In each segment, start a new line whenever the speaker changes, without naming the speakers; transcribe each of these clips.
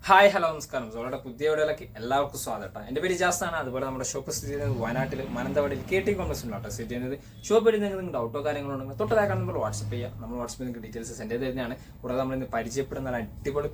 Hi hello നമസ്കാരം. സോളയുടെ പുതിയ വീഡിയോയിലേക്ക് എല്ലാവർക്കും സ്വാഗതം. എൻ്റെ പേര് ജാസ്താണ്. അതുപോലെ നമ്മുടെ ഷോപ്പ് സ്ഥിതി ചെയ്യുന്നത് വയനാട്ടിൽ മാനന്തവാടിയിൽ KT കോംപ്ലക്സിലാണ് സ്ഥിതി ചെയ്യുന്നത്. ഷോപ്പ് വഴി നിങ്ങൾക്ക് ഡൗട്ടോ കാര്യങ്ങളുണ്ടെങ്കിൽ തൊട്ടതാക്കാൻ നമ്മൾ വാട്സപ്പ് ചെയ്യുക. നമ്മൾ വാട്സപ്പിൽ നിങ്ങൾക്ക് ഡീറ്റെയിൽസ് സെൻഡ് ചെയ്ത് തരുന്നതാണ്. കൂടാതെ നമ്മൾ ഇന്ന് പരിചയപ്പെടുന്ന അടിപൊളി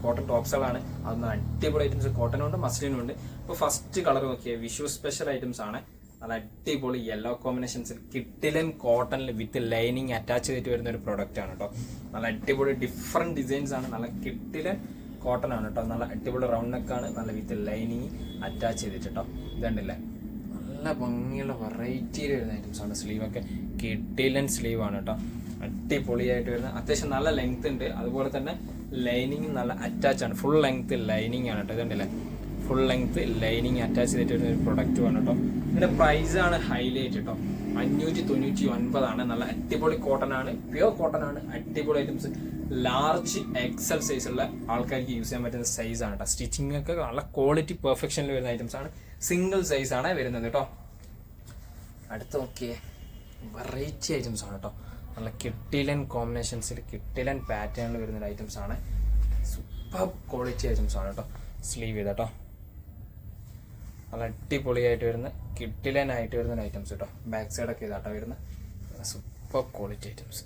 കോട്ടൺ ടോപ്സുകളാണ്. അതൊന്ന് അടിപൊളി ഐറ്റംസ് കോട്ടനും ഉണ്ട് മസ്ലിനും ഉണ്ട്. ഇപ്പോൾ ഫസ്റ്റ് കളർ നോക്കിയാൽ വിഷു സ്പെഷ്യൽ ഐറ്റംസ് ആണ്. നല്ല അടിപൊളി യെല്ലോ കോമ്പിനേഷൻസിൽ കിട്ടിലൻ കോട്ടണിൽ വിത്ത് ലൈനിങ് അറ്റാച്ച് ചെയ്തിട്ട് വരുന്ന ഒരു പ്രൊഡക്റ്റ് ആണ് കേട്ടോ. നല്ല അടിപൊളി ഡിഫറെന്റ് ഡിസൈൻസ് ആണ്. നല്ല കിട്ടിലൻ കോട്ടൺ ആണ് കേട്ടോ. നല്ല അടിപൊളി റൗണ്ട് നെക്കാണ്. നല്ല വിത്ത് ലൈനിങ് അറ്റാച്ച് ചെയ്തിട്ട് കേട്ടോ. ഇതുണ്ടല്ലേ നല്ല ഭംഗിയുള്ള വെറൈറ്റിയിൽ വരുന്ന ഐറ്റംസ് ആണ്. സ്ലീവൊക്കെ കിട്ടിലൻ സ്ലീവ് ആണ് കേട്ടോ. അടിപൊളിയായിട്ട് വരുന്ന അത്യാവശ്യം നല്ല ലെങ്ത് ഉണ്ട്. അതുപോലെ തന്നെ ലൈനിങ് നല്ല അറ്റാച്ച് ആണ്. ഫുൾ ലെങ്ത് ലൈനിങ് ആണ് കേട്ടോ. ഇതുണ്ടല്ലേ ഫുൾ ലെങ്ത് ലൈനിങ് അറ്റാച്ച് ചെയ്തിട്ട് വരുന്ന ഒരു പ്രൊഡക്റ്റ് ആണ് കേട്ടോ. ഇതിന്റെ പ്രൈസ് ആണ് ഹൈലൈറ്റ് കേട്ടോ. 599 നല്ല അടിപൊളി കോട്ടൺ ആണ്. പ്യുവർ കോട്ടൺ ആണ്. അടിപൊളി ഐറ്റംസ് ലാർജ് എക്സൽ സൈസ് ഉള്ള ആൾക്കാർക്ക് യൂസ് ചെയ്യാൻ പറ്റുന്ന സൈസ് ആണ് കേട്ടോ. സ്റ്റിച്ചിങ് ഒക്കെ നല്ല ക്വാളിറ്റി പെർഫെക്ഷനിൽ വരുന്ന ഐറ്റംസ് ആണ്. സിംഗിൾ സൈസ് ആണ് വരുന്നത് കേട്ടോ. അടുത്ത നോക്കിയേ വെറൈറ്റി ഐറ്റംസ് ആണ് കേട്ടോ. നല്ല കിട്ടിലൻ കോമ്പിനേഷൻസിൽ കിട്ടിലൻ പാറ്റേണിൽ വരുന്ന ഐറ്റംസ് ആണ്. സൂപ്പർ ക്വാളിറ്റി ഐറ്റംസ് ആണ് കേട്ടോ. സ്ലീവ് ചെയ്ത കേട്ടോ. നല്ല അടിപൊളിയായിട്ട് വരുന്ന കിട്ടിലനായിട്ട് വരുന്ന ഐറ്റംസ് കേട്ടോ. ബാക്ക് സൈഡൊക്കെ ഇതാട്ടോ വരുന്ന സൂപ്പർ ക്വാളിറ്റി ഐറ്റംസ്.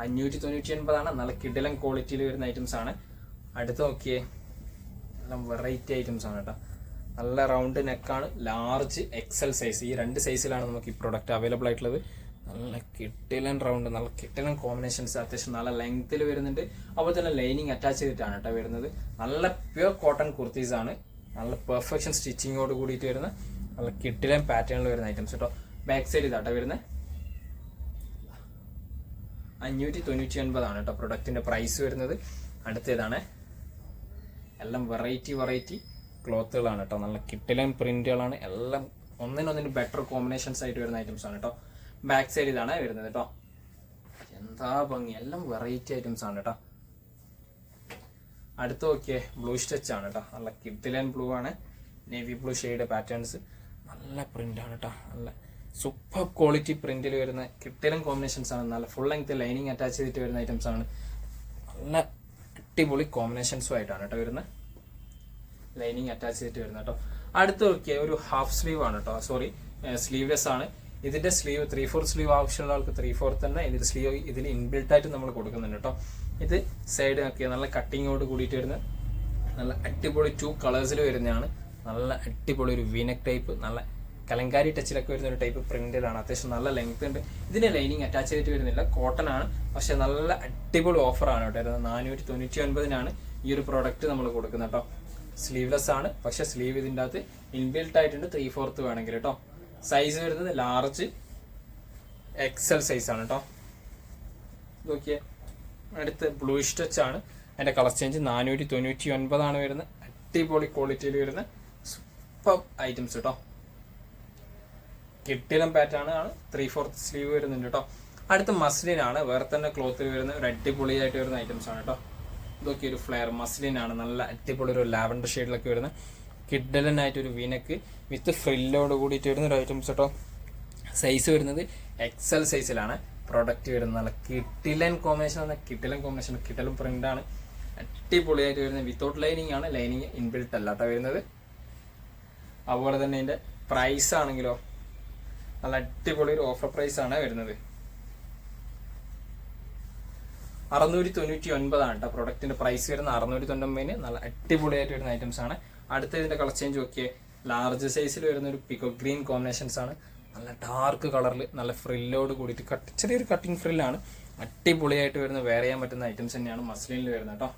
599 നല്ല കിടിലൻ ക്വാളിറ്റിയിൽ വരുന്ന ഐറ്റംസ് ആണ്. അടുത്ത് നോക്കിയേ നല്ല വെറൈറ്റി ഐറ്റംസ് ആണ് കേട്ടോ. നല്ല റൗണ്ട് നെക്കാണ്. ലാർജ് എക്സൽ സൈസ് ഈ രണ്ട് സൈസിലാണ് നമുക്ക് ഈ പ്രൊഡക്റ്റ് അവൈലബിൾ ആയിട്ടുള്ളത്. നല്ല കിട്ടിലൻ റൗണ്ട് നല്ല കിട്ടിലൻ കോമ്പിനേഷൻസ് അത്യാവശ്യം നല്ല ലെങ്ത്തിൽ വരുന്നുണ്ട്. അതുപോലെ തന്നെ ലൈനിങ് അറ്റാച്ച് ചെയ്തിട്ടാണ് കേട്ടോ വരുന്നത്. നല്ല പ്യുവർ കോട്ടൺ കുർത്തീസ് ആണ്. നല്ല പെർഫെക്ഷൻ സ്റ്റിച്ചിങ്ങോട് കൂടിയിട്ട് വരുന്ന നല്ല കിട്ടിലൻ പാറ്റേണിൽ വരുന്ന ഐറ്റംസ് കേട്ടോ. ബാക്ക് സൈഡ് ഇതാട്ടോ വരുന്നത്. 599 കേട്ടോ പ്രൊഡക്റ്റിന്റെ പ്രൈസ് വരുന്നത്. അടുത്തേതാണ് എല്ലാം വെറൈറ്റി ക്ലോത്തുകളാണ് കേട്ടോ. നല്ല കിട്ടിലൻ പ്രിന്റുകളാണ്. എല്ലാം ഒന്നിനൊന്നിന് ബെറ്റർ കോമ്പിനേഷൻസ് ആയിട്ട് വരുന്ന ഐറ്റംസ് ആണ് കേട്ടോ. ബാക്ക് സൈഡ് ഇതാണ് വരുന്നത് കേട്ടോ. എന്താ ഭംഗി. എല്ലാം വെറൈറ്റി ഐറ്റംസ് ആണ് കേട്ടോ. അടുത്ത് നോക്കിയേ ബ്ലൂ സ്റ്റിച്ച് ആണ് കേട്ടോ. നല്ല കിട്ടിലൻ ബ്ലൂ ആണ്. Navy blue shade patterns. നല്ല പ്രിന്റ് ആണ് കേട്ടോ. നല്ല സൂപ്പർ ക്വാളിറ്റി പ്രിന്റിൽ വരുന്ന കിട്ടിലൻ കോമ്പിനേഷൻസ് ആണ്. നല്ല ഫുൾ ലെങ്ത് ലൈനിങ് അറ്റാച്ച് ചെയ്തിട്ട് വരുന്ന ഐറ്റംസ് ആണ്. നല്ല അടിപൊളി കോമ്പിനേഷൻസും ആയിട്ടാണ് കേട്ടോ വരുന്നത്. ലൈനിങ് അറ്റാച്ച് ചെയ്തിട്ട് വരുന്ന കേട്ടോ. അടുത്ത് നോക്കിയ ഒരു ഹാഫ് സ്ലീവ് ആണ് കേട്ടോ. സ്ലീവ്ലെസ് ആണ്. ഇതിന്റെ സ്ലീവ് 3/4 സ്ലീവ് ആവശ്യമുള്ള ആൾക്ക് 3/4 തന്നെ ഇതിന്റെ സ്ലീവ് ഇതിൽ ഇൻബിൽട്ട് ആയിട്ട് നമ്മൾ കൊടുക്കുന്നുണ്ട് കേട്ടോ. ഇത് സൈഡ് നോക്കിയ നല്ല കട്ടിങ്ങോട് കൂടിയിട്ട് വരുന്ന നല്ല അടിപൊളി 2 കളേഴ്സിൽ വരുന്നതാണ്. നല്ല അടിപൊളി ഒരു വീനെക്ക് ടൈപ്പ് നല്ല കലങ്കാരി ടച്ചിലൊക്കെ വരുന്ന ഒരു ടൈപ്പ് പ്രിന്റഡ് ആണ്. അത്യാവശ്യം നല്ല ലെങ്ത് ഉണ്ട്. ഇതിന് ലൈനിങ് അറ്റാച്ച് ചെയ്തിട്ട് വരുന്നില്ല. കോട്ടൺ ആണ്. പക്ഷെ നല്ല അടിപൊളി ഓഫറാണ് കേട്ടോ. 499 ഈ ഒരു പ്രോഡക്റ്റ് നമ്മൾ കൊടുക്കുന്നത് കേട്ടോ. സ്ലീവ്ലെസ് ആണ്. പക്ഷെ സ്ലീവ് ഇതിൻ്റെ അകത്ത് ഇൻബിൽട്ട് ആയിട്ടുണ്ട്. 3/4 വേണമെങ്കിൽ കേട്ടോ. സൈസ് വരുന്നത് ലാർജ് എക്സൽ സൈസ് ആണ് കേട്ടോ. നോക്കിയേ അടുത്ത് ബ്ലൂ സ്റ്റിച്ച് ആണ്. അതിന്റെ കളർ ചേഞ്ച് 499 വരുന്നത്. അടിപൊളി ക്വാളിറ്റിയിൽ വരുന്ന സൂപ്പർ ഐറ്റംസ് കേട്ടോ. കിട്ടിലൻ പാറ്റേൺ ആണ്. 3/4 സ്ലീവ് വരുന്നുണ്ട് കേട്ടോ. അടുത്ത മസ്ലിൻ ആണ്. വേറെ തന്നെ ക്ലോത്തിൽ വരുന്ന ഒരു അടിപൊളിയായിട്ട് വരുന്ന ഐറ്റംസ് ആണ് കേട്ടോ. ഇതൊക്കെ ഒരു ഫ്ലെയർ മസ്ലിൻ ആണ്. നല്ല അടിപൊളി ഒരു ലാവൻഡർ ഷെയ്ഡിലൊക്കെ വരുന്ന കിഡലനായിട്ട് ഒരു വീനക്ക് വിത്ത് ഫ്രില്ലോട് കൂടിയിട്ട് വരുന്ന ഒരു ഐറ്റംസ് കേട്ടോ. സൈസ് വരുന്നത് എക്സൽ സൈസിലാണ് പ്രൊഡക്റ്റ് വരുന്നത്. നല്ല കിട്ടിലൻ കോമ്പിനേഷൻ കിട്ടിലൻ പ്രിന്റ് ആണ്. അടിപൊളിയായിട്ട് വരുന്നത്. വിത്തൗട്ട് ലൈനിങ് ആണ്. ലൈനിങ് ഇൻബിൽട്ട് അല്ല കേട്ടോ വരുന്നത്. അതുപോലെ തന്നെ ഇതിന്റെ പ്രൈസ് ആണെങ്കിലോ നല്ല അടിപൊളി ഒരു ഓഫർ പ്രൈസ് ആണ് വരുന്നത്. 699 ആണ് കേട്ടോ പ്രൊഡക്റ്റിന്റെ പ്രൈസ് വരുന്നത്. 699 നല്ല അടിപൊളിയായിട്ട് വരുന്ന ഐറ്റംസ് ആണ്. അടുത്ത ഇതിന്റെ കളർ ചേഞ്ച് നോക്കിയേ ലാർജ് സൈസിൽ വരുന്ന ഒരു പിക്കോ ഗ്രീൻ കോമ്പിനേഷൻസ് ആണ്. നല്ല ഡാർക്ക് കളറിൽ നല്ല ഫ്രില്ലോട് കൂടിയിട്ട് ചെറിയൊരു കട്ടിങ് ഫ്രില്ലാണ്. അടിപൊളിയായിട്ട് വരുന്ന വെയർ ചെയ്യാൻ പറ്റുന്ന ഐറ്റംസ് തന്നെയാണ് മസ്ലിനിൽ വരുന്നത് കേട്ടോ.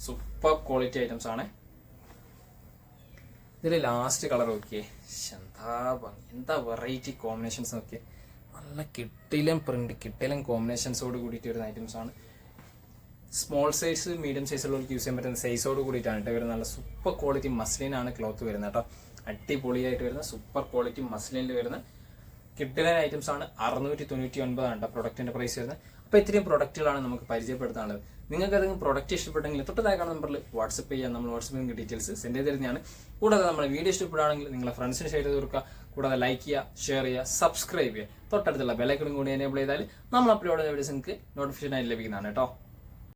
സൂപ്പർ ക്വാളിറ്റി ഐറ്റംസ് ആണ്. ഇതിൽ ലാസ്റ്റ് കളർ നോക്കിയേ എന്താ വെറൈറ്റി കോമ്പിനേഷൻസ് നോക്കിയേ. നല്ല കിട്ടിലൻ പ്രിന്റ് കിട്ടിലൻ കോമ്പിനേഷൻസോട് കൂടിയിട്ട് വരുന്ന ഐറ്റംസ് ആണ്. സ്മോൾ സൈസ് മീഡിയം സൈസുള്ളവർക്ക് യൂസ് ചെയ്യാൻ പറ്റുന്ന സൈസോട് കൂടിയിട്ടാണ് കേട്ടോ വരുന്നത്. നല്ല സൂപ്പർ ക്വാളിറ്റി മസ്ലിനാണ് ക്ലോത്ത് വരുന്നത് കേട്ടോ. അടിപൊളിയായിട്ട് വരുന്ന സൂപ്പർ ക്വാളിറ്റി മസ്ലിനിൽ വരുന്ന കിഡിലൻ ഐറ്റംസ് ആണ്. 699 ആണ് പ്രൊഡക്റ്റിന്റെ പ്രൈസ് വരുന്നത്. അപ്പോൾ ഇത്രയും പ്രൊഡക്റ്റുകളാണ് നമുക്ക് പരിചയപ്പെടുത്താനുള്ളത്. നിങ്ങൾക്ക് ഏതെങ്കിലും പ്രൊഡക്റ്റ് ഇഷ്ടപ്പെട്ടെങ്കിൽ തൊട്ടതായ നമ്പറിൽ വാട്സപ്പ് ചെയ്യാൻ നമ്മൾ വാട്സപ്പിൽ ഡീറ്റെയിൽസ് സെൻഡ് ചെയ്ത് തരുന്നതാണ്. കൂടാതെ നമ്മുടെ വീഡിയോ ഇഷ്ടപ്പെടുകയാണെങ്കിൽ നിങ്ങളുടെ ഫ്രണ്ട്സിന് ഷെയർ ചെയ്ത് കൊടുക്കുക. കൂടാതെ ലൈക്ക് ചെയ്യുക, ഷെയർ ചെയ്യുക, സബ്സ്ക്രൈബ് ചെയ്യുക, തൊട്ടടുത്തുള്ള ബെലൈക്കണും കൂടി എനേബിൾ ചെയ്താൽ നമ്മൾ അപ്ലോഡ് ചെയ്യുന്ന വീഡിയോസ് നിങ്ങൾക്ക് നോട്ടിഫിക്കേഷൻ ആയി ലഭിക്കുന്നതാണ് കേട്ടോ.